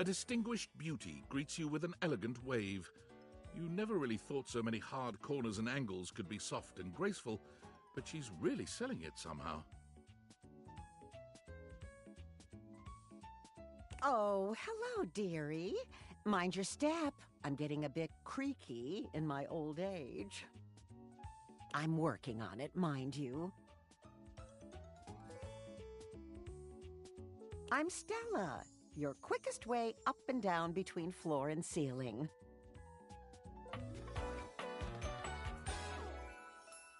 A distinguished beauty greets you with an elegant wave. You never really thought so many hard corners and angles could be soft and graceful, but she's really selling it somehow. Oh, hello, dearie. Mind your step. I'm getting a bit creaky in my old age. I'm working on it, mind you. I'm Stella, your quickest way up and down between floor and ceiling.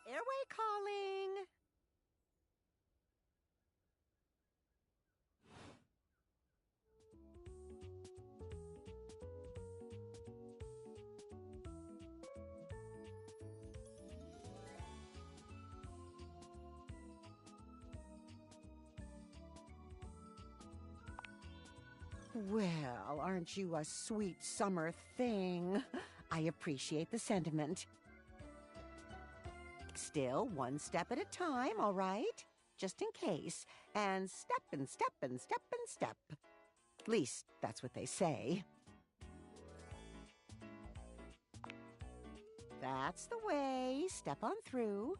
Airway calling. Well, aren't you a sweet summer thing? I appreciate the sentiment. Still, one step at a time, all right? Just in case. And step and step and step and step. At least, that's what they say. That's the way. Step on through.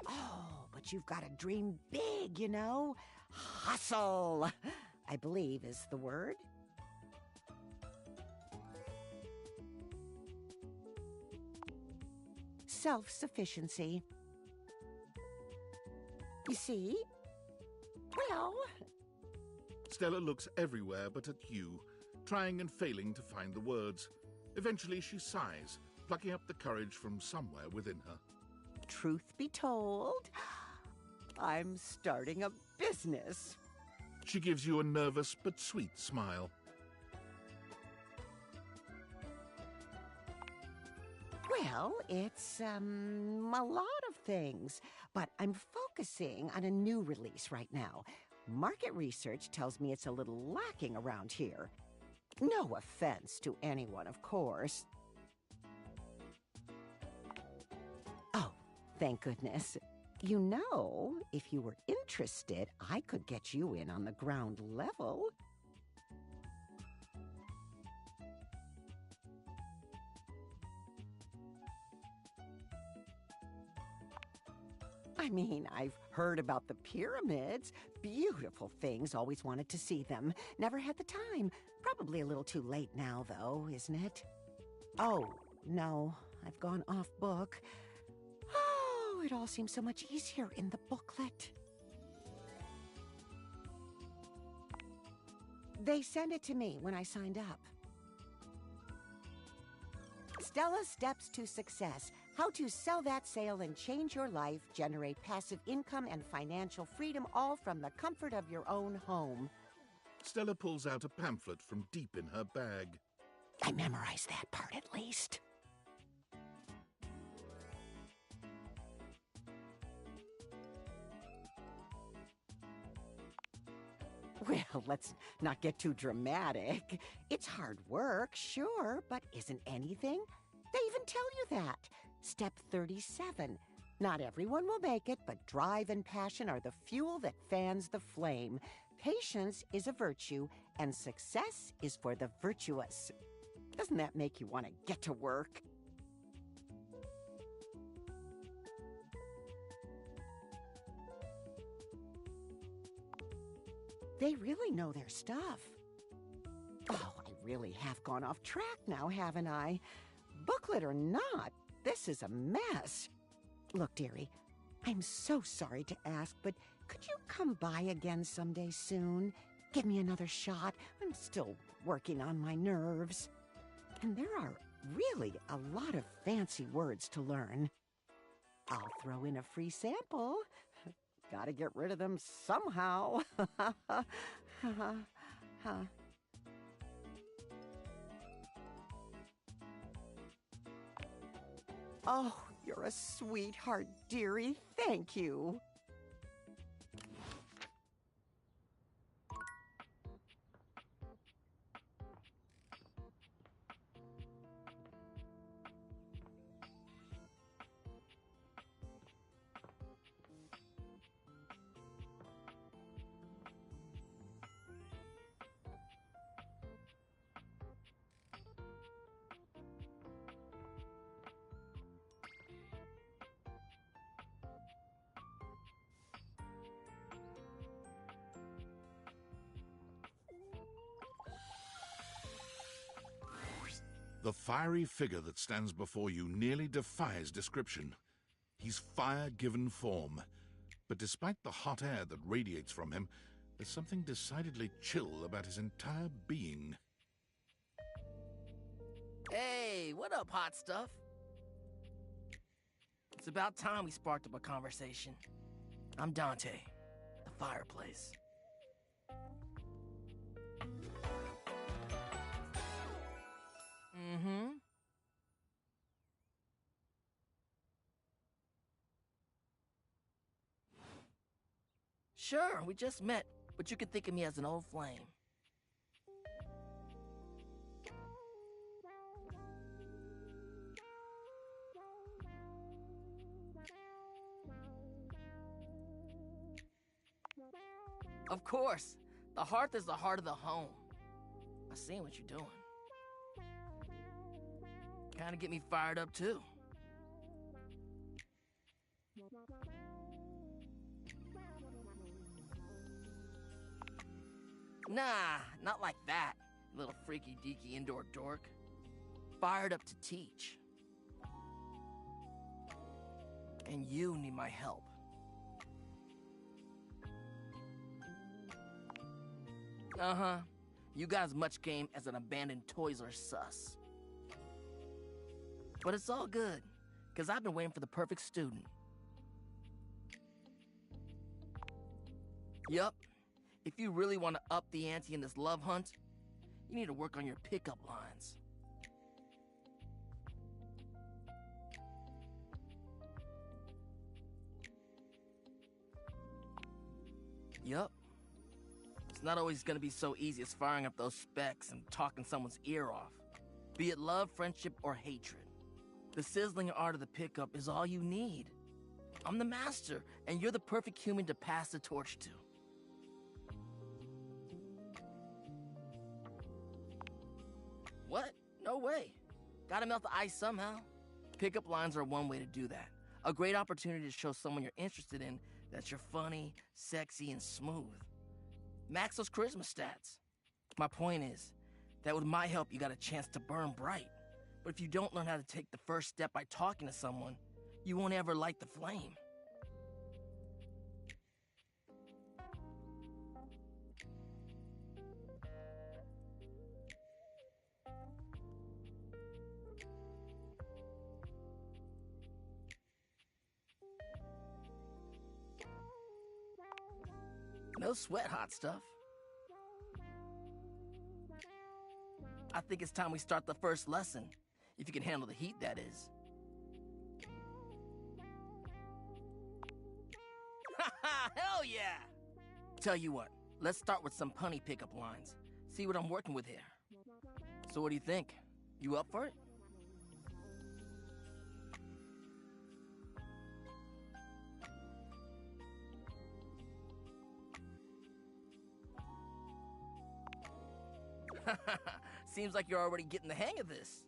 Oh, but you've got to dream big, you know? Hustle, I believe is the word. Self-sufficiency. You see? Well... Stella looks everywhere but at you, trying and failing to find the words. Eventually she sighs, plucking up the courage from somewhere within her. Truth be told, I'm starting a business. She gives you a nervous but sweet smile. Well, it's, a lot of things, but I'm focusing on a new release right now. Market research tells me it's a little lacking around here. No offense to anyone, of course. Oh, thank goodness. You know, if you were interested, I could get you in on the ground level. I mean, I've heard about the pyramids. Beautiful things, always wanted to see them. Never had the time. Probably a little too late now, though, isn't it? Oh, no, I've gone off book. Oh, it all seems so much easier in the booklet. They sent it to me when I signed up. Stella's Steps to Success. How to sell that sale and change your life, generate passive income and financial freedom, all from the comfort of your own home. Stella pulls out a pamphlet from deep in her bag. I memorized that part at least. Well, let's not get too dramatic. It's hard work, sure, but isn't anything? They even tell you that. Step 37. Not everyone will make it, but drive and passion are the fuel that fans the flame. Patience is a virtue, and success is for the virtuous. Doesn't that make you want to get to work? They really know their stuff. Oh, I really have gone off track now, haven't I? Booklet or not, this is a mess. Look, dearie, I'm so sorry to ask, but could you come by again someday soon? Give me another shot. I'm still working on my nerves. And there are really a lot of fancy words to learn. I'll throw in a free sample. Gotta get rid of them somehow. Oh, you're a sweetheart, dearie. Thank you. The fiery figure that stands before you nearly defies description. He's fire given form, but despite the hot air that radiates from him, there's something decidedly chill about his entire being. Hey, what up, hot stuff? It's about time we sparked up a conversation. I'm Dante, the fireplace. Mm-hmm. Sure, we just met, but you can think of me as an old flame. Of course, the hearth is the heart of the home. I see what you're doing. Kinda get me fired up too. Nah, not like that, little freaky-deaky indoor dork. Fired up to teach. And you need my help. Uh-huh. You got as much game as an abandoned Toys R Us. But it's all good, because I've been waiting for the perfect student. Yup. If you really want to up the ante in this love hunt, you need to work on your pickup lines. Yup. It's not always gonna be so easy as firing up those specs and talking someone's ear off. Be it love, friendship, or hatred. The sizzling art of the pickup is all you need. I'm the master, and you're the perfect human to pass the torch to. What? No way. Gotta melt the ice somehow. Pickup lines are one way to do that. A great opportunity to show someone you're interested in that you're funny, sexy, and smooth. Max those charisma stats. My point is that with my help, you got a chance to burn bright. But if you don't learn how to take the first step by talking to someone, you won't ever light the flame. No sweat, hot stuff. I think it's time we start the first lesson. If you can handle the heat, that is. Haha, hell yeah! Tell you what, let's start with some punny pickup lines. See what I'm working with here. So what do you think? You up for it? Seems like you're already getting the hang of this.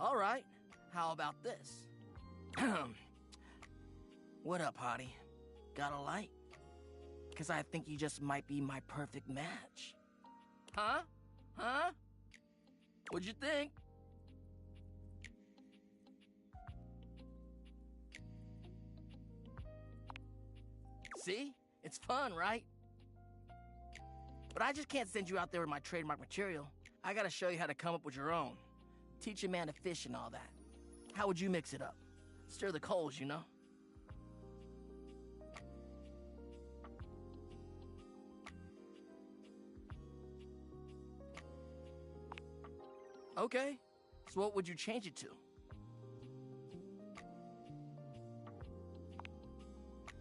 All right, how about this? What up, hottie? Got a light? 'Cause I think you just might be my perfect match. Huh? Huh? What'd you think? See? It's fun, right? But I just can't send you out there with my trademark material. I gotta show you how to come up with your own. Teach a man to fish and all that. How would you mix it up? Stir the coals, you know? Okay, so what would you change it to?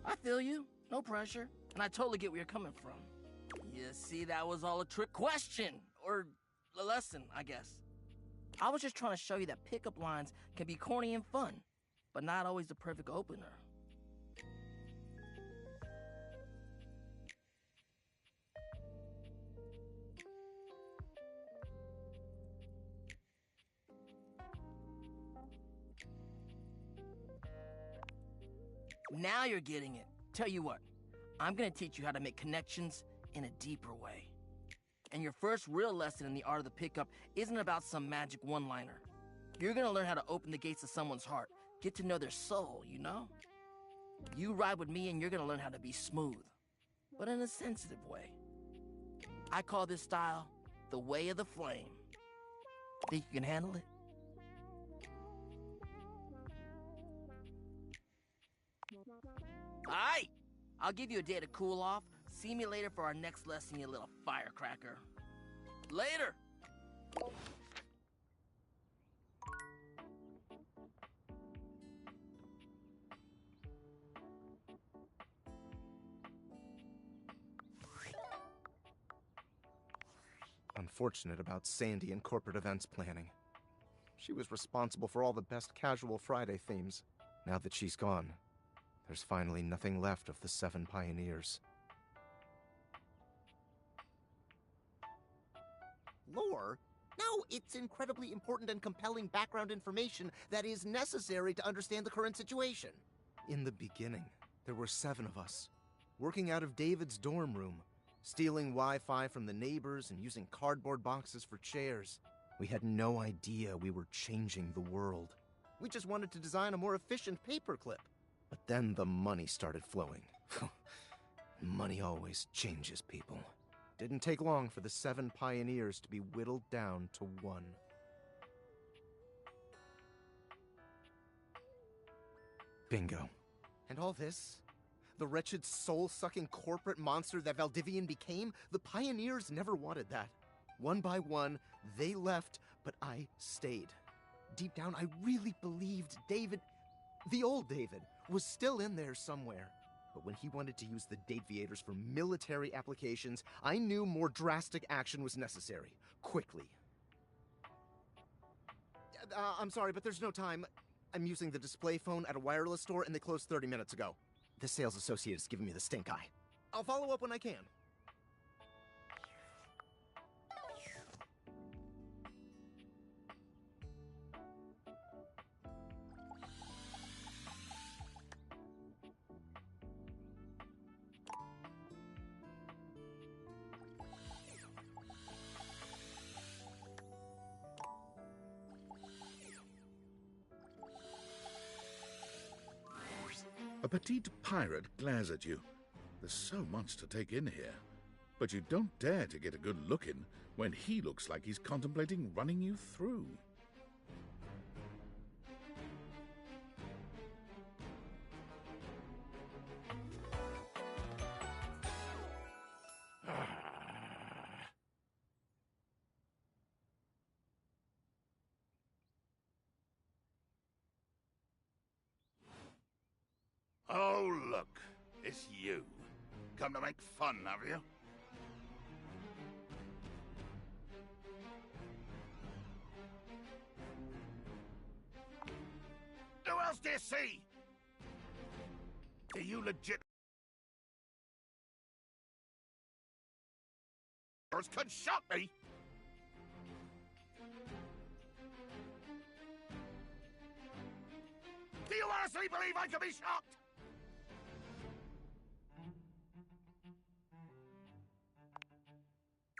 I feel you, no pressure, and I totally get where you're coming from. You see, that was all a trick question, or a lesson, I guess. I was just trying to show you that pickup lines can be corny and fun, but not always the perfect opener. Now you're getting it. Tell you what, I'm gonna teach you how to make connections in a deeper way. And your first real lesson in the art of the pickup isn't about some magic one-liner. You're gonna learn how to open the gates of someone's heart, get to know their soul, you know? You ride with me and you're gonna learn how to be smooth, but in a sensitive way. I call this style the way of the flame. Think you can handle it? Alright! I'll give you a day to cool off. See me later for our next lesson, you little firecracker. Later! Unfortunate about Sandy and corporate events planning. She was responsible for all the best Casual Friday themes. Now that she's gone, there's finally nothing left of the 7 Pioneers. Lore? No, it's incredibly important and compelling background information that is necessary to understand the current situation. In the beginning, there were 7 of us, working out of David's dorm room, stealing Wi-Fi from the neighbors and using cardboard boxes for chairs. We had no idea we were changing the world. We just wanted to design a more efficient paperclip. But then the money started flowing. Money always changes people. Didn't take long for the 7 Pioneers to be whittled down to 1. Bingo. And all this? The wretched soul-sucking corporate monster that Valdivian became? The Pioneers never wanted that. One by one, they left, but I stayed. Deep down, I really believed David, the old David, was still in there somewhere. But when he wanted to use the Dateviators for military applications, I knew more drastic action was necessary. Quickly. I'm sorry, but there's no time. I'm using the display phone at a wireless store, and they closed 30 minutes ago. The sales associate is giving me the stink eye. I'll follow up when I can. A petite pirate glares at you. There's so much to take in here. But you don't dare to get a good look in when he looks like he's contemplating running you through. Oh, look. It's you. Come to make fun, have you? Who else do you see? Do you legit... could shock me? Do you honestly believe I could be shocked?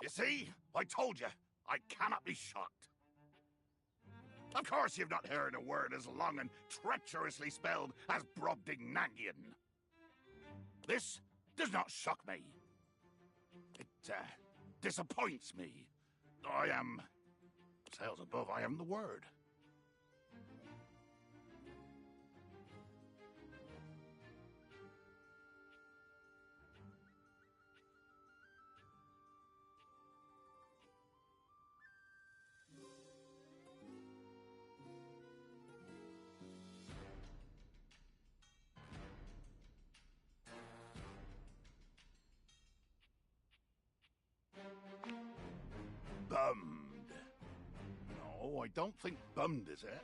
You see? I told you, I cannot be shocked. Of course you've not heard a word as long and treacherously spelled as Brobdingnagian. This does not shock me. It, disappoints me. I am... Sales above, I am the word. Bummed. No, I don't think bummed is it.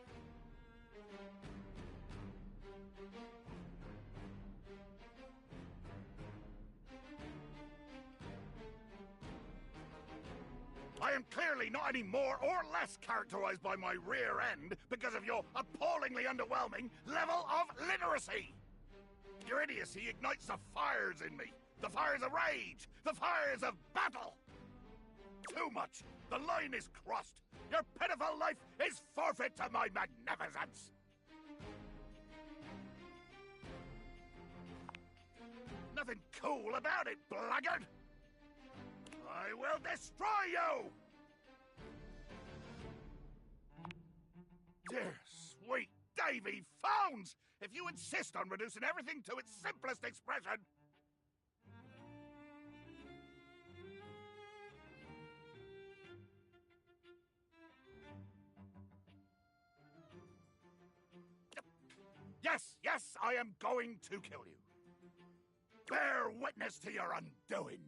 I am clearly not any more or less characterized by my rear end because of your appallingly underwhelming level of literacy. Your idiocy ignites the fires in me. The fires of rage. The fires of battle. Too much! The line is crossed! Your pitiful life is forfeit to my magnificence! Nothing cool about it, blackguard! I will destroy you! Dear sweet Davy Phones! If you insist on reducing everything to its simplest expression... Yes, yes, I am going to kill you. Bear witness to your undoing.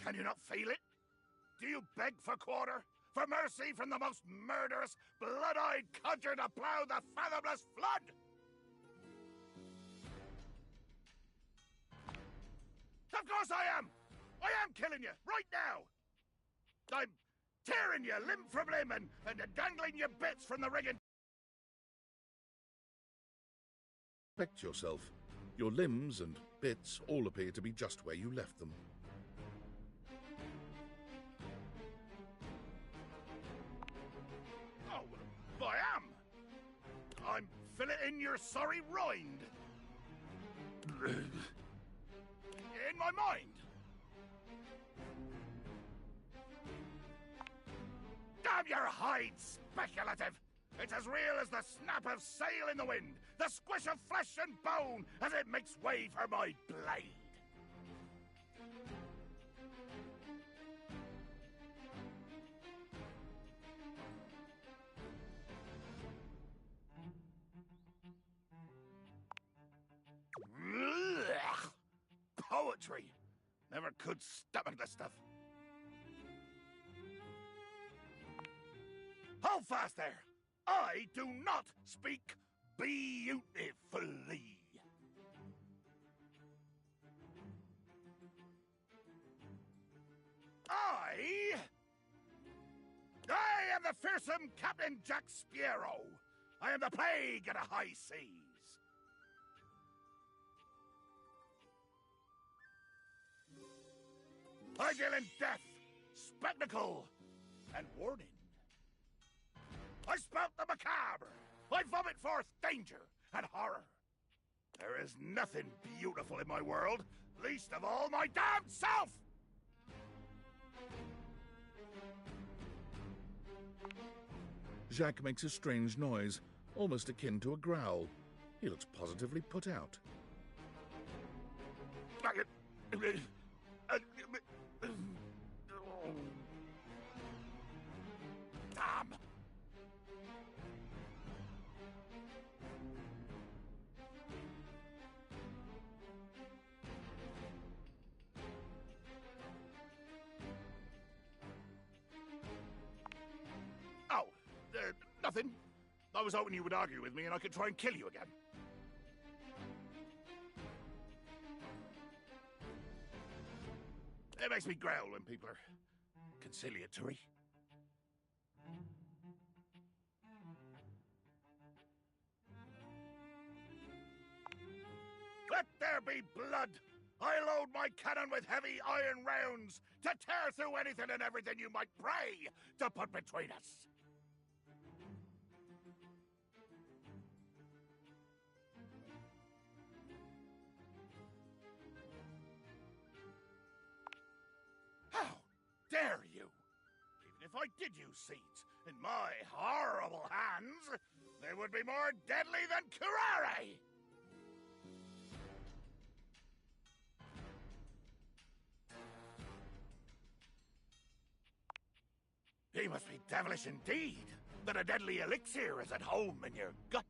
Can you not feel it? Do you beg for quarter? For mercy from the most murderous, blood-eyed conjure to plow the fathomless flood? Of course I am! I am killing you, right now! I'm tearing you limb from limb and dangling you bits from the rigging. Respect yourself. Your limbs and bits all appear to be just where you left them. Oh, I am! I'm filleting your sorry rind. In my mind. Damn your hide, speculative! It's as real as the snap of sail in the wind, the squish of flesh and bone as it makes way for my blade. Poetry! Never could stomach the stuff. Hold fast there! I do not speak beautifully. I am the fearsome Captain Jack Sparrow. I am the plague of the high seas. I deal in death, spectacle, and warning. I spout the macabre. I vomit forth danger and horror. There is nothing beautiful in my world, least of all my damned self! Jacques makes a strange noise, almost akin to a growl. He looks positively put out. Damn! Oh, nothing. I was hoping you would argue with me and I could try and kill you again. It makes me growl when people are conciliatory. Let there be blood! I load my cannon with heavy iron rounds to tear through anything and everything you might pray to put between us. How dare you? Even if I did use seeds in my horrible hands, they would be more deadly than curare! He must be devilish indeed, that a deadly elixir is at home in your gut.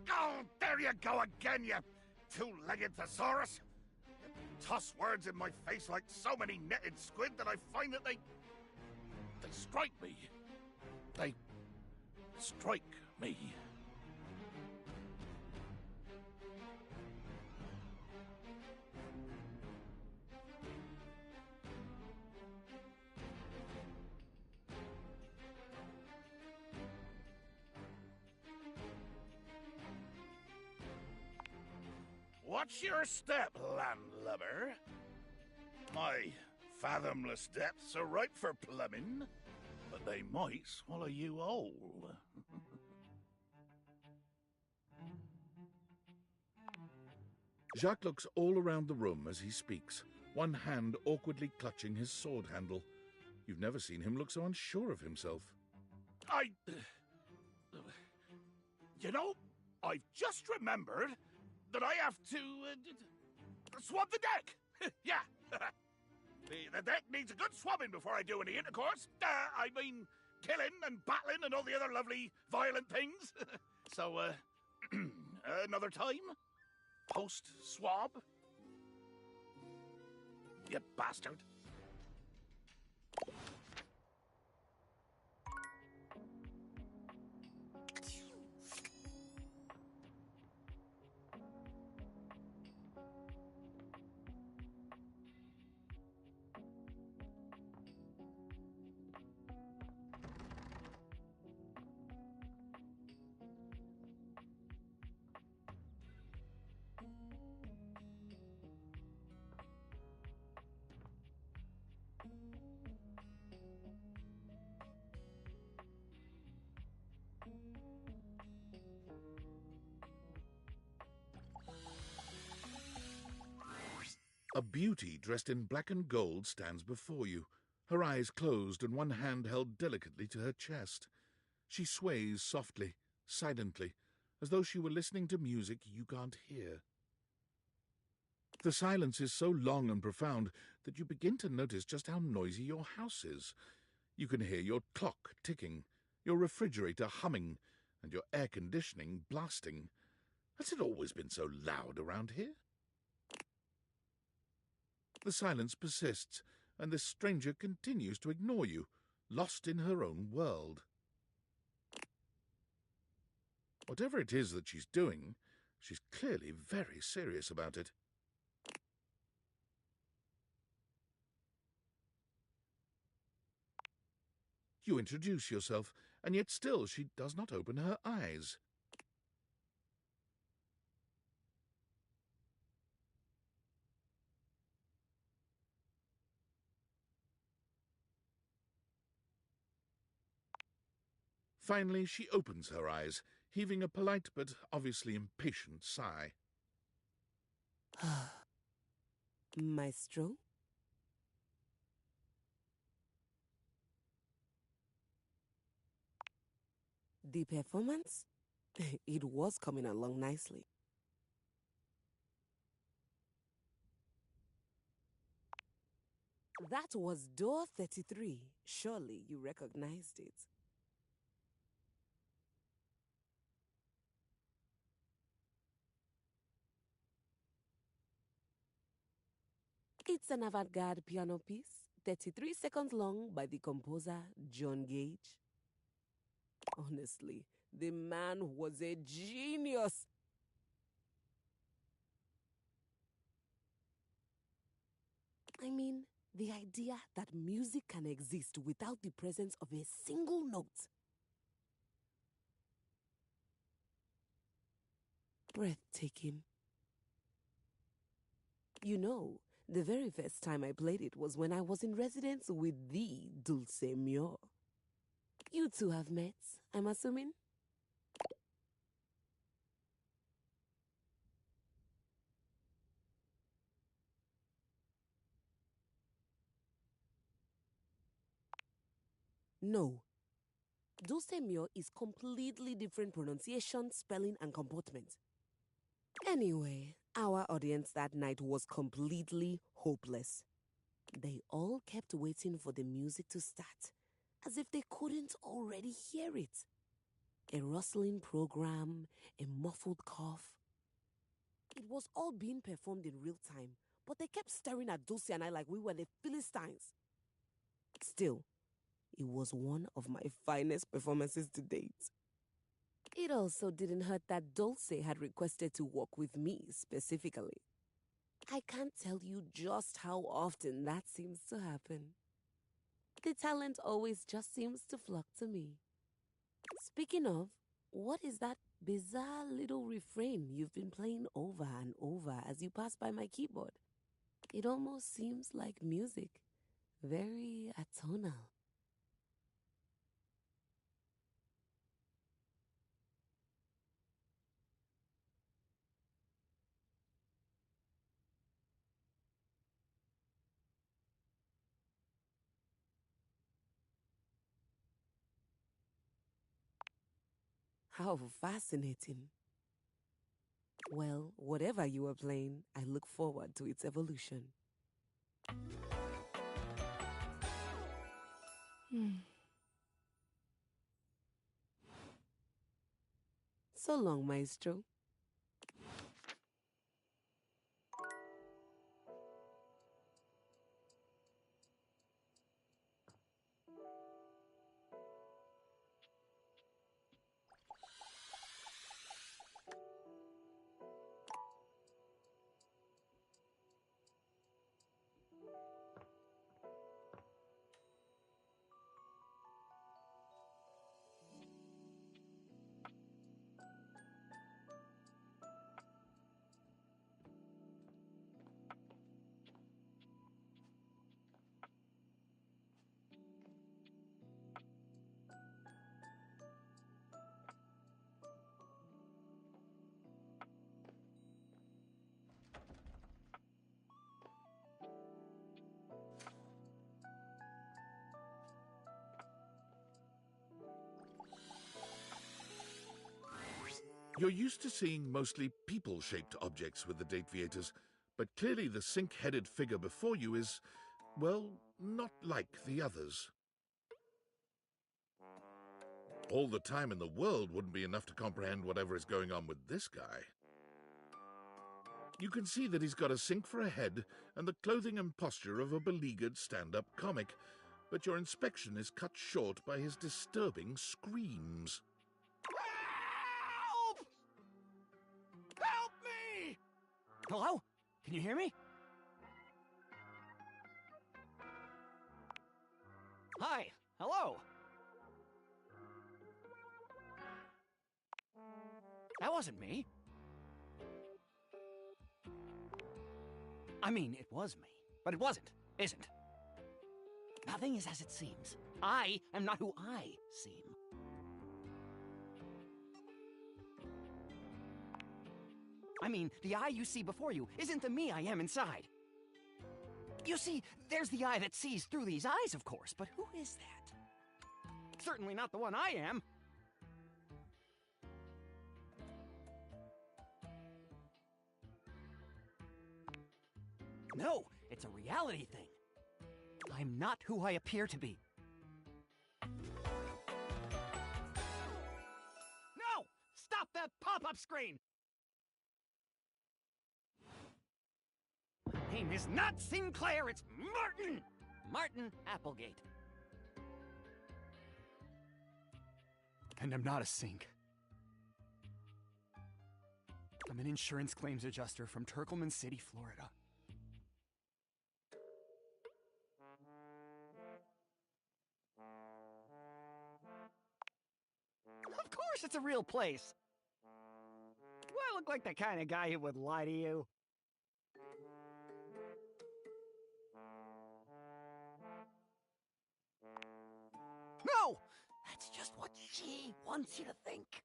Oh, there you go again, you two-legged thesaurus! You toss words in my face like so many netted squid that I find that they strike me. They strike me. Watch your step, landlubber. My fathomless depths are ripe for plumbing, but they might swallow you whole. Jacques looks all around the room as he speaks, one hand awkwardly clutching his sword handle. You've never seen him look so unsure of himself. You know, I've just remembered that I have to swab the deck. Yeah. The deck needs a good swabbing before I do any intercourse. I mean, killing and battling and all the other lovely violent things. So, another time? Post-swab? You bastard. A beauty dressed in black and gold stands before you, her eyes closed and one hand held delicately to her chest. She sways softly, silently, as though she were listening to music you can't hear. The silence is so long and profound that you begin to notice just how noisy your house is. You can hear your clock ticking, your refrigerator humming, and your air conditioning blasting. Has it always been so loud around here? The silence persists, and this stranger continues to ignore you, lost in her own world. Whatever it is that she's doing, she's clearly very serious about it. You introduce yourself, and yet still she does not open her eyes. Finally, she opens her eyes, heaving a polite but obviously impatient sigh. Maestro? The performance? It was coming along nicely. That was door 33. Surely you recognized it. It's an avant-garde piano piece, 33 seconds long by the composer John Gage. Honestly, the man was a genius. I mean, the idea that music can exist without the presence of a single note. Breathtaking. You know, the very first time I played it was when I was in residence with the Dulce Mure. You two have met, I'm assuming? No. Dulce Mure is completely different pronunciation, spelling, and comportment. Anyway, our audience that night was completely hopeless. They all kept waiting for the music to start, as if they couldn't already hear it. A rustling program, a muffled cough. It was all being performed in real time, but they kept staring at Dulce and I like we were the Philistines. Still, it was one of my finest performances to date. It also didn't hurt that Dulce had requested to work with me specifically. I can't tell you just how often that seems to happen. The talent always just seems to flock to me. Speaking of, what is that bizarre little refrain you've been playing over and over as you pass by my keyboard. It almost seems like music, very atonal. How fascinating. Well, whatever you are playing, I look forward to its evolution. So long, Maestro. You're used to seeing mostly people-shaped objects with the Dateviators, but clearly the sink-headed figure before you is, well, not like the others. All the time in the world wouldn't be enough to comprehend whatever is going on with this guy. You can see that he's got a sink for a head and the clothing and posture of a beleaguered stand-up comic, but your inspection is cut short by his disturbing screams. Help! Help me! Hello? Can you hear me? Hi. Hello. That wasn't me. I mean, it was me, but it isn't. Nothing is as it seems. I am not who I seem. I mean, the I you see before you isn't the me I am inside. You see, there's the I that sees through these eyes, of course, but who is that? Certainly not the one I am. No, it's a reality thing. I'm not who I appear to be. No! Stop that pop-up screen! My name is not Sinclair, it's Martin! Martin Applegate. And I'm not a sink. I'm an insurance claims adjuster from Turkleman City, Florida. Of course it's a real place. Do I look like the kind of guy who would lie to you? No! That's just what she wants you to think.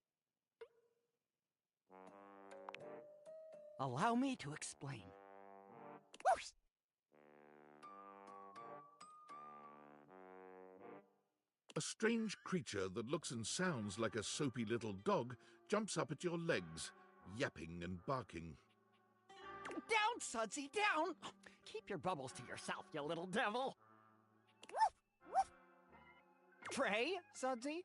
Allow me to explain. Whoosh! A strange creature that looks and sounds like a soapy little dog jumps up at your legs, yapping and barking. Down, Sudsy, down! Keep your bubbles to yourself, you little devil! Woof, woof. Tray, Sudsy?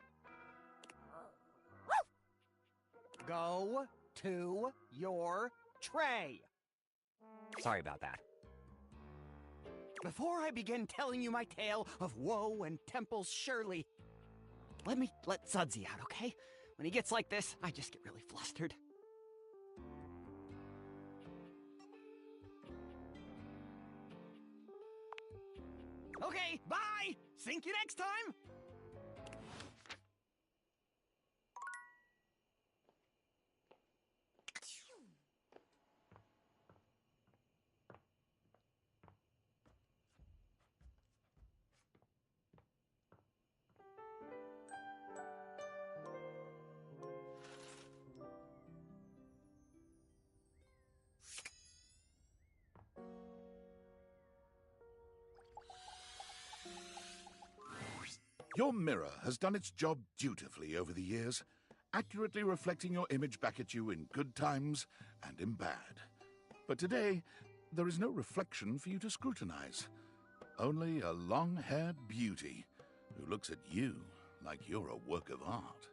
Woof. Go to your tray. Sorry about that. Before I begin telling you my tale of woe and Temple's Shirley, let me let Sudsy out, okay? When he gets like this, I just get really flustered. Okay, bye! Sink you next time! Your mirror has done its job dutifully over the years, accurately reflecting your image back at you in good times and in bad. But today, there is no reflection for you to scrutinize. Only a long-haired beauty who looks at you like you're a work of art.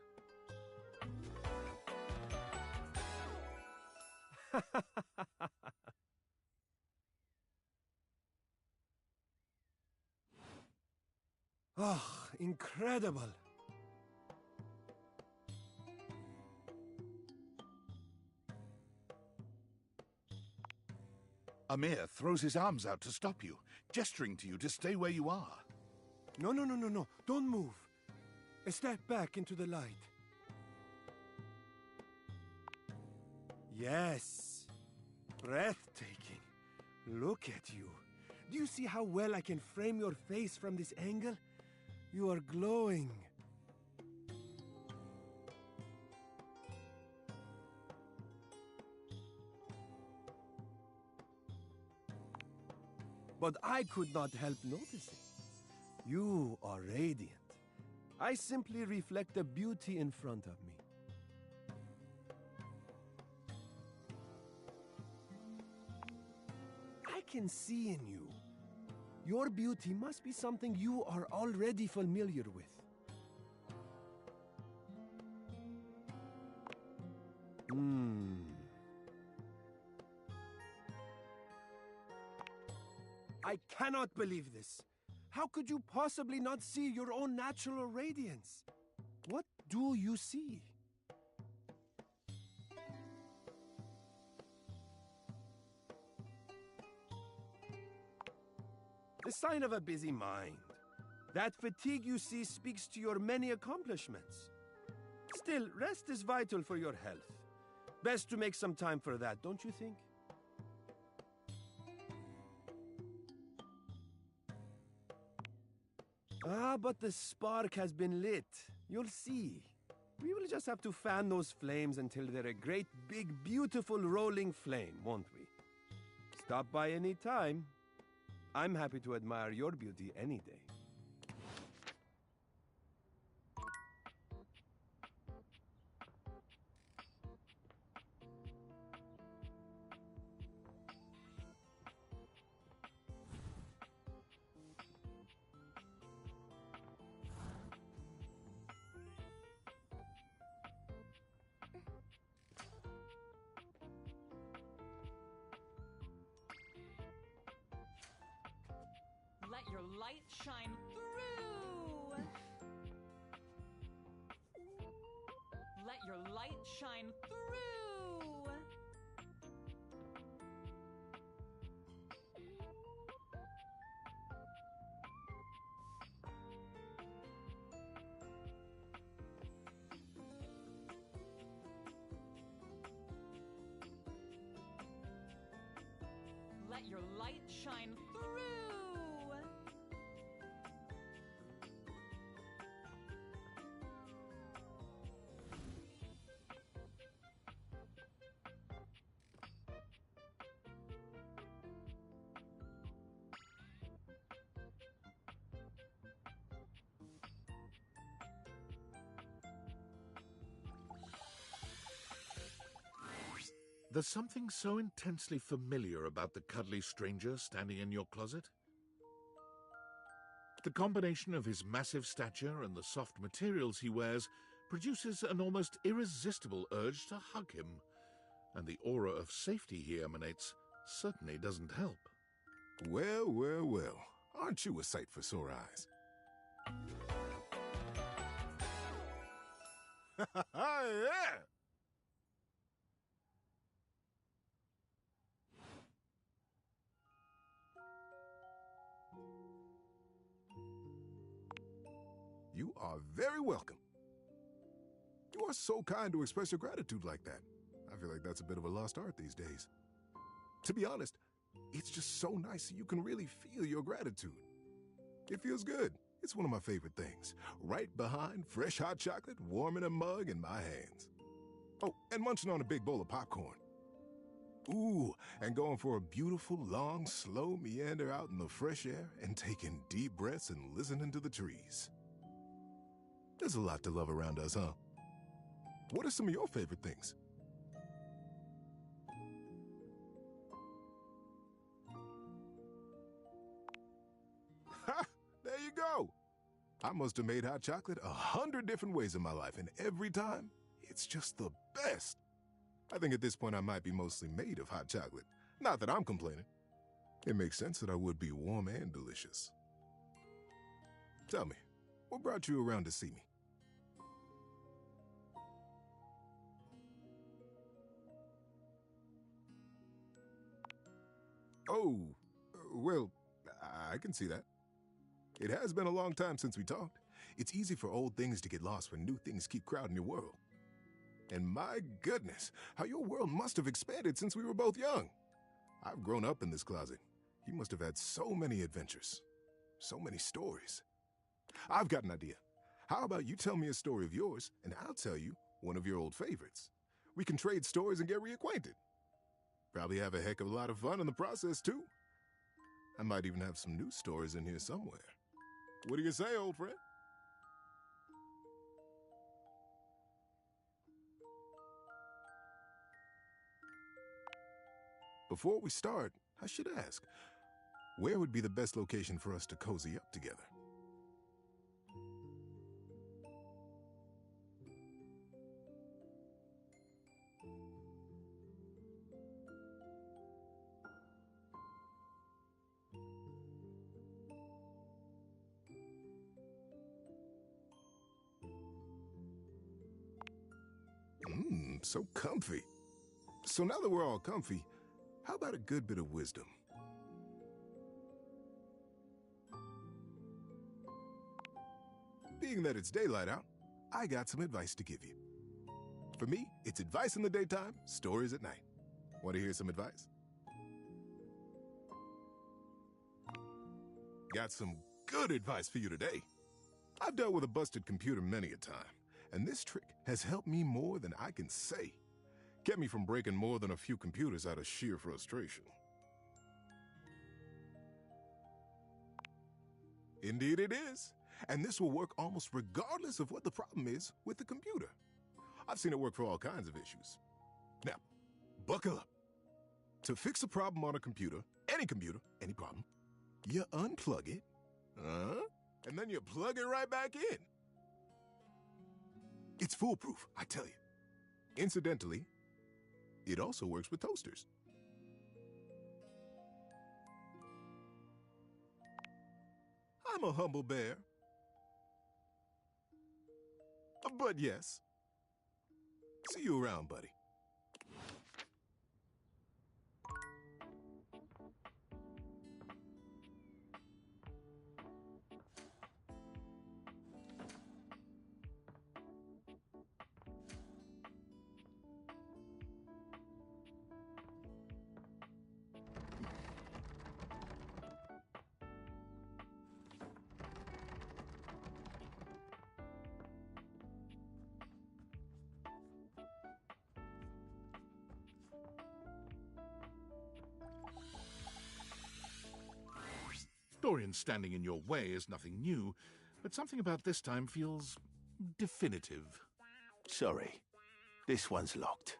Oh, incredible. Amir throws his arms out to stop you, gesturing to you to stay where you are. No. Don't move. Step back into the light. Yes. Breathtaking. Look at you. Do you see how well I can frame your face from this angle? You are glowing. But I could not help noticing. You are radiant. I simply reflect the beauty in front of me. I can see in you. Your beauty must be something you are already familiar with. I cannot believe this. How could you possibly not see your own natural radiance? What do you see? The sign of a busy mind. That fatigue you see speaks to your many accomplishments. Still, rest is vital for your health. Best to make some time for that, don't you think? But the spark has been lit. You'll see. We will just have to fan those flames until they're a great, big, beautiful rolling flame, won't we? Stop by any time. I'm happy to admire your beauty any day. Let your light shine through. Let your light shine through. Let your light shine through. There's something so intensely familiar about the cuddly stranger standing in your closet. The combination of his massive stature and the soft materials he wears produces an almost irresistible urge to hug him, and the aura of safety he emanates certainly doesn't help. Well. Aren't you a sight for sore eyes? Yeah! You are very welcome. You are so kind to express your gratitude like that. I feel like that's a bit of a lost art these days. To be honest, it's just so nice you can really feel your gratitude. It feels good. It's one of my favorite things. Right behind fresh hot chocolate, warm in a mug in my hands. Oh, and munching on a big bowl of popcorn. Ooh, and going for a beautiful, long, slow meander out in the fresh air and taking deep breaths and listening to the trees. There's a lot to love around us, huh? What are some of your favorite things? Ha! There you go! I must have made hot chocolate 100 different ways in my life, and every time, it's just the best. I think at this point I might be mostly made of hot chocolate. Not that I'm complaining. It makes sense that I would be warm and delicious. Tell me, what brought you around to see me? Oh, well, I can see that. It has been a long time since we talked. It's easy for old things to get lost when new things keep crowding your world. And my goodness, how your world must have expanded since we were both young. I've grown up in this closet. You must have had so many adventures, so many stories. I've got an idea. How about you tell me a story of yours, and I'll tell you one of your old favorites. We can trade stories and get reacquainted. Probably have a heck of a lot of fun in the process, too. I might even have some new stories in here somewhere. What do you say, old friend? Before we start, I should ask, where would be the best location for us to cozy up together? So comfy. So now that we're all comfy, how about a good bit of wisdom? Being that it's daylight out, I got some advice to give you. For me, it's advice in the daytime, stories at night. Want to hear some advice? Got some good advice for you today. I've dealt with a busted computer many a time, and this trick has helped me more than I can say. Kept me from breaking more than a few computers out of sheer frustration. Indeed it is. And this will work almost regardless of what the problem is with the computer. I've seen it work for all kinds of issues. Now, buckle up. To fix a problem on a computer, any problem, you unplug it, and then you plug it right back in. It's foolproof, I tell you. Incidentally, it also works with toasters. I'm a humble bear. But yes. See you around, buddy. Dorian standing in your way is nothing new, but something about this time feels definitive. Sorry, this one's locked.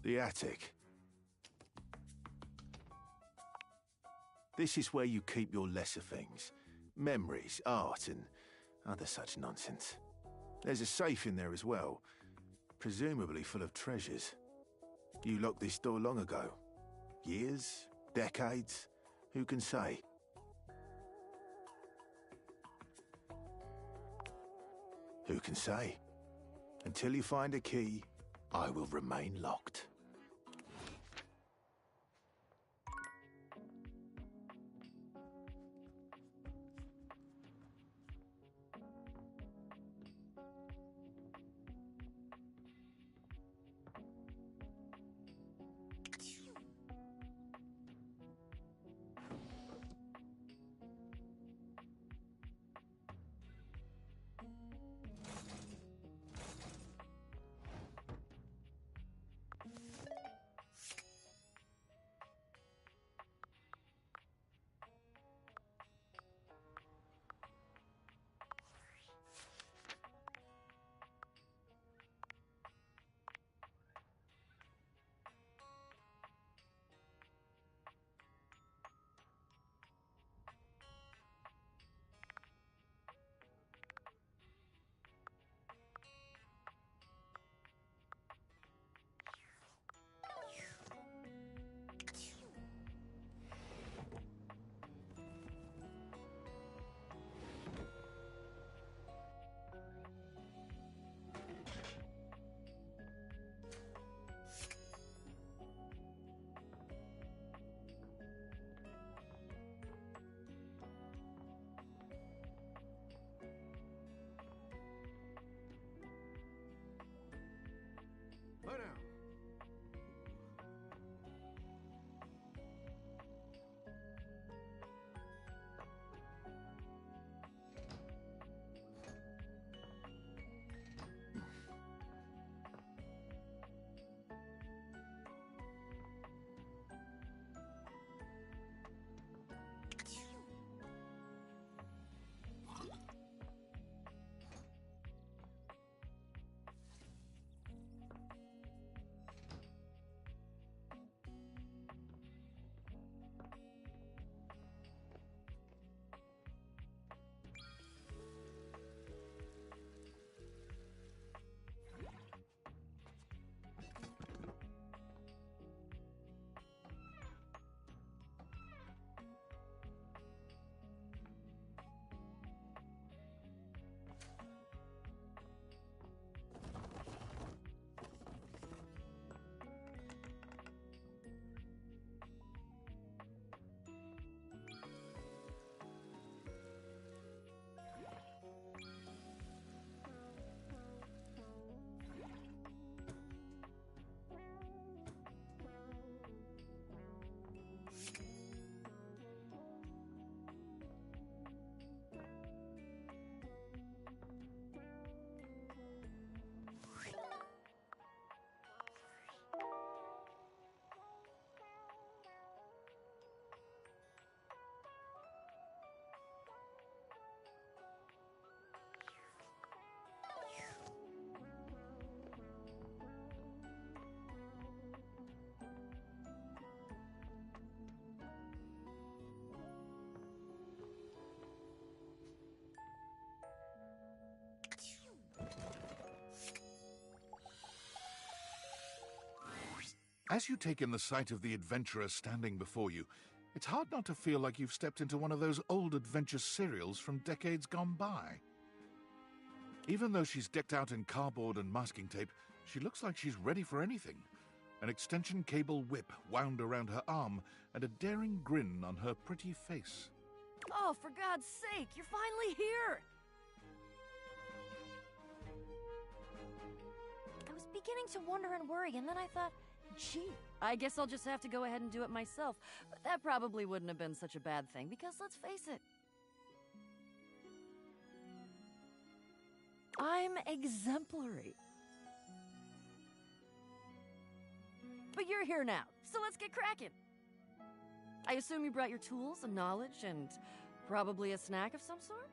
The attic. This is where you keep your lesser things. Memories, art, and other such nonsense. There's a safe in there as well, presumably full of treasures. You locked this door long ago. Years? Decades? Who can say? Who can say? Until you find a key, I will remain locked. As you take in the sight of the adventurer standing before you, it's hard not to feel like you've stepped into one of those old adventure serials from decades gone by. Even though she's decked out in cardboard and masking tape, she looks like she's ready for anything. An extension cable whip wound around her arm and a daring grin on her pretty face. Oh, for God's sake, you're finally here! I was beginning to wonder and worry, and then I thought, gee, I guess I'll just have to go ahead and do it myself. But that probably wouldn't have been such a bad thing, because let's face it, I'm exemplary. But you're here now, so let's get cracking. I assume you brought your tools and knowledge and probably a snack of some sort?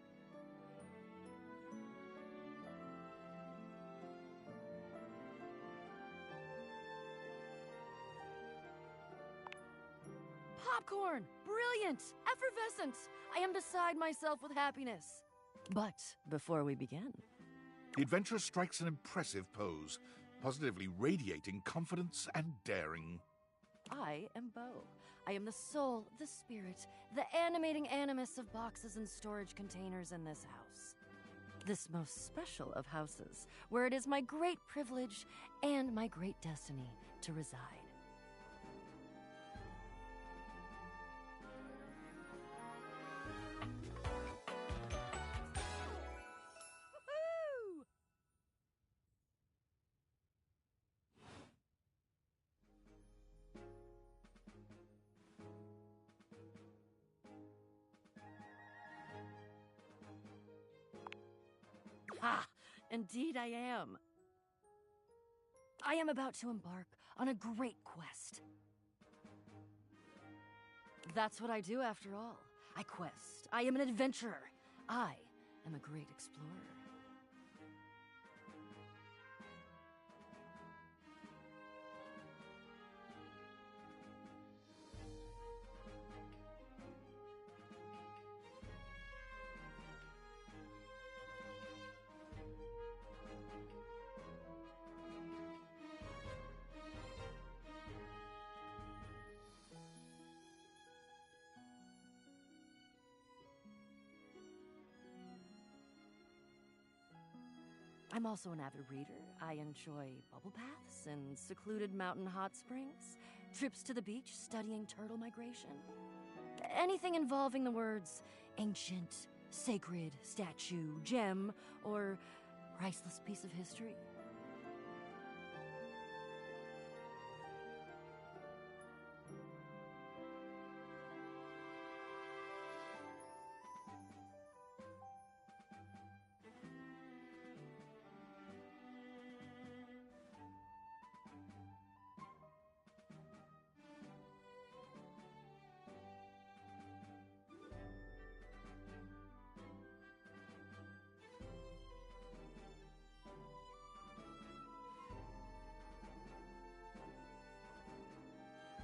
Popcorn! Brilliant! Effervescent! I am beside myself with happiness. But before we begin... The adventurer strikes an impressive pose, positively radiating confidence and daring. I am Bo. I am the soul, the spirit, the animating animus of boxes and storage containers in this house. This most special of houses, where it is my great privilege and my great destiny to reside. Ah, indeed I am. I am about to embark on a great quest. That's what I do after all. I quest. I am an adventurer. I am a great explorer. I'm also an avid reader. I enjoy bubble baths and secluded mountain hot springs, trips to the beach studying turtle migration. Anything involving the words ancient, sacred, statue, gem, or priceless piece of history.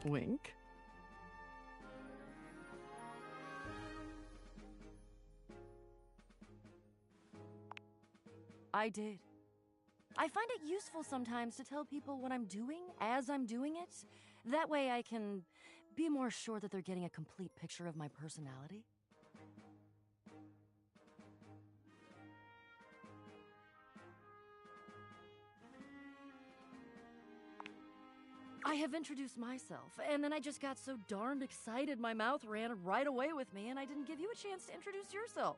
Wink. I did. I find it useful sometimes to tell people what I'm doing as I'm doing it. That way I can be more sure that they're getting a complete picture of my personality. I have introduced myself, and then I just got so darned excited my mouth ran right away with me, and I didn't give you a chance to introduce yourself.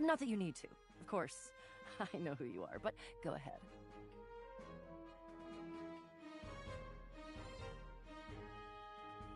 Not that you need to, of course. I know who you are, but go ahead.